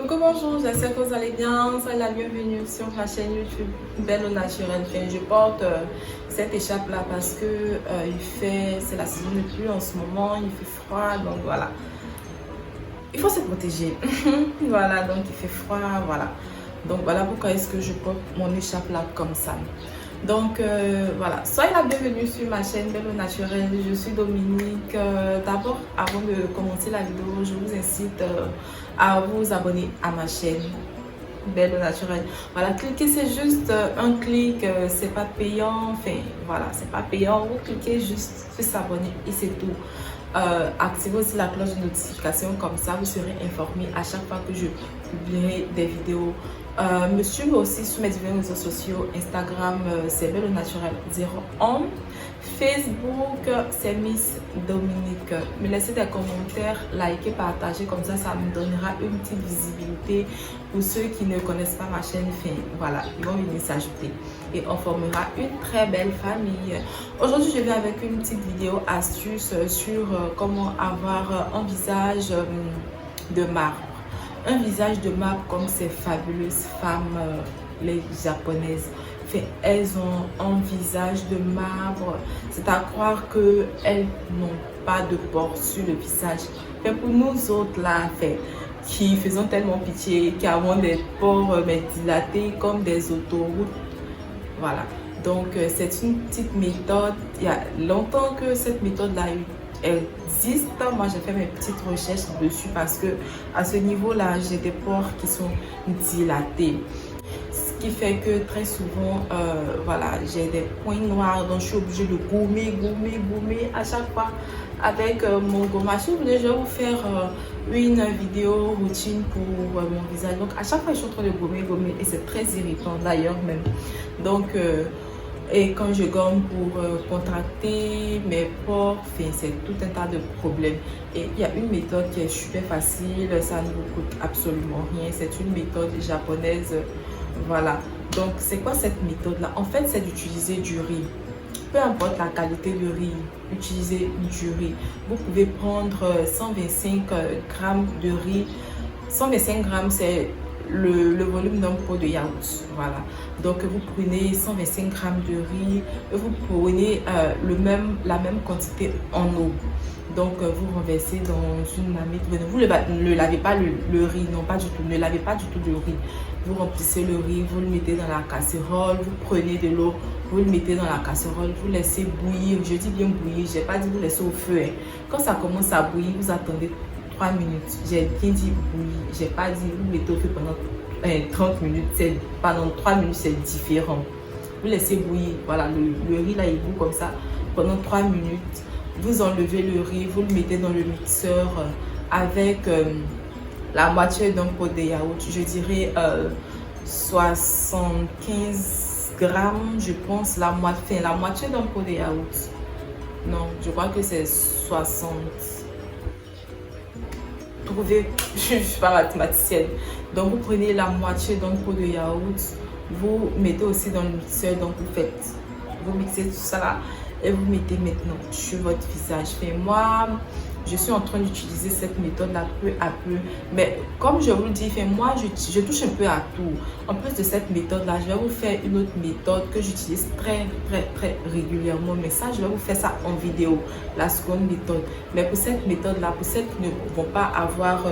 Coucou, bonjour, j'espère que vous allez bien. Soyez la bienvenue sur ma chaîne YouTube Belle au Naturel. Enfin, je porte cette écharpe là parce que c'est la saison de pluie en ce moment, il fait froid, donc voilà. Il faut se protéger. Voilà, donc il fait froid, voilà. Donc voilà pourquoi est-ce que je porte mon écharpe là comme ça. Donc voilà, soyez la bienvenue sur ma chaîne Belle au Naturel. Je suis Dominique. D'abord, avant de commencer la vidéo, je vous incite à vous abonner à ma chaîne Belle au Naturel. Voilà, cliquez, c'est juste un clic, c'est pas payant. Enfin, voilà, c'est pas payant. Vous cliquez juste sur s'abonner et c'est tout. Activez aussi la cloche de notification, comme ça vous serez informé à chaque fois que je publierai des vidéos. Me suivre aussi sur mes divers réseaux sociaux. Instagram, c'est Belle au Naturel 01. Facebook, c'est Miss Dominique. Me laissez des commentaires, likez, partagez, comme ça me donnera une petite visibilité pour ceux qui ne connaissent pas ma chaîne. Voilà, ils vont venir s'ajouter et on formera une très belle famille. Aujourd'hui, je viens avec une petite vidéo astuce sur comment avoir un visage de marbre. Un visage de marbre comme ces fabuleuses femmes, les japonaises. Elles ont un visage de marbre. C'est à croire qu'elles n'ont pas de pores sur le visage. Pour nous autres là, qui faisons tellement pitié, qui avons des pores dilatés comme des autoroutes. Voilà. Donc c'est une petite méthode. Il y a longtemps que cette méthode là existe. Moi j'ai fait mes petites recherches dessus parce que à ce niveau là j'ai des pores qui sont dilatés, ce qui fait que très souvent voilà, j'ai des points noirs, donc je suis obligée de gommer à chaque fois avec mon gommage. Si vous voulez, je vais vous faire une vidéo routine pour mon visage. Donc à chaque fois je suis en train de gommer et c'est très irritant d'ailleurs même. Donc et quand je gomme pour contracter mes pores, c'est tout un tas de problèmes. Et il y a une méthode qui est super facile, ça ne vous coûte absolument rien. C'est une méthode japonaise. Voilà. Donc c'est quoi cette méthode là? En fait, c'est d'utiliser du riz. Peu importe la qualité de riz, utilisez du riz. Vous pouvez prendre 125 grammes de riz. 125 grammes, c'est le volume d'un pot de yaourt. Voilà. Donc vous prenez 125 grammes de riz et vous prenez la même quantité en eau. Donc vous renversez dans une marmite. Vous ne lavez pas le riz, non pas du tout. Ne lavez pas du tout le riz. Vous remplissez le riz, vous le mettez dans la casserole, vous prenez de l'eau, vous le mettez dans la casserole, vous laissez bouillir. Je dis bien bouillir, j'ai pas dit vous laissez au feu. Quand ça commence à bouillir, vous attendez 3 minutes. J'ai bien dit bouillir, j'ai pas dit vous mettez au feu pendant 30 minutes. Pendant 3 minutes, c'est différent. Vous laissez bouillir, voilà, le riz là il bout comme ça pendant 3 minutes. Vous enlevez le riz, vous le mettez dans le mixeur avec la moitié d'un pot de yaourt. Je dirais 75 grammes, je pense, la moitié d'un pot de yaourt. Non, je crois que c'est 60. Trouvez, je ne suis pas mathématicienne. Donc vous prenez la moitié d'un pot de yaourt, vous mettez aussi dans le mixeur, donc vous mixez tout ça là et vous mettez maintenant sur votre visage. Moi, je suis en train d'utiliser cette méthode là peu à peu, mais comme je vous le dis, moi je touche un peu à tout. En plus de cette méthode là, je vais vous faire une autre méthode que j'utilise très régulièrement, mais ça je vais vous faire ça en vidéo, la seconde méthode. Mais pour cette méthode là, pour celles qui ne vont pas avoir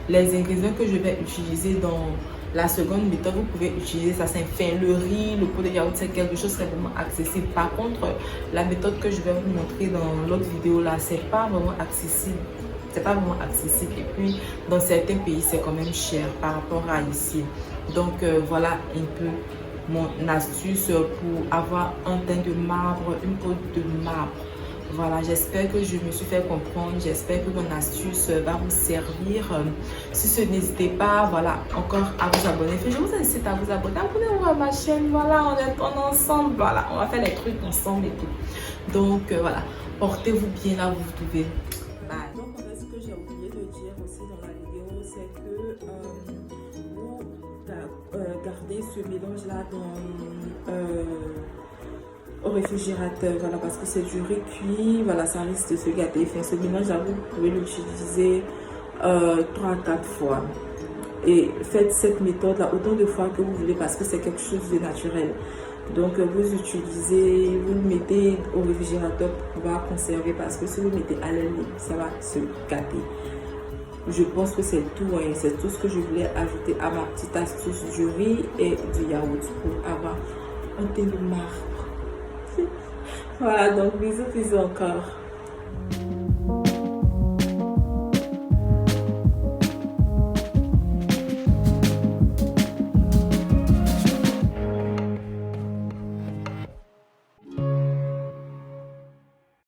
les ingrédients que je vais utiliser dans la seconde méthode, vous pouvez utiliser ça. C'est le riz, le pot de yaourt, c'est quelque chose qui est vraiment accessible. Par contre, la méthode que je vais vous montrer dans l'autre vidéo là, c'est pas vraiment accessible. C'est pas vraiment accessible. Et puis, dans certains pays, c'est quand même cher par rapport à ici. Donc, voilà un peu mon astuce pour avoir un teint de marbre, une peau de marbre. Voilà, j'espère que je me suis fait comprendre, j'espère que mon astuce va vous servir. Si ce, n'hésitez pas, voilà, encore à vous abonner. Je vous incite à vous abonner, abonnez-vous à ma chaîne, voilà, on est ensemble, voilà, on va faire les trucs ensemble et tout. Donc voilà, portez-vous bien là où vous trouvez. Bye. Donc en fait, ce que j'ai oublié de dire aussi dans la vidéo, c'est que vous gardez ce mélange là dans au réfrigérateur, voilà, parce que c'est du riz cuit, voilà, ça risque de se gâter. Ce mélange là, vous pouvez l'utiliser 3 à 4 fois. Et faites cette méthode-là autant de fois que vous voulez parce que c'est quelque chose de naturel. Donc vous utilisez, vous le mettez au réfrigérateur pour pouvoir conserver parce que si vous le mettez à l'air libre, ça va se gâter. Je pense que c'est tout, hein. C'est tout ce que je voulais ajouter à ma petite astuce du riz et du yaourt pour avoir un thé de marbre. Voilà, donc bisous encore.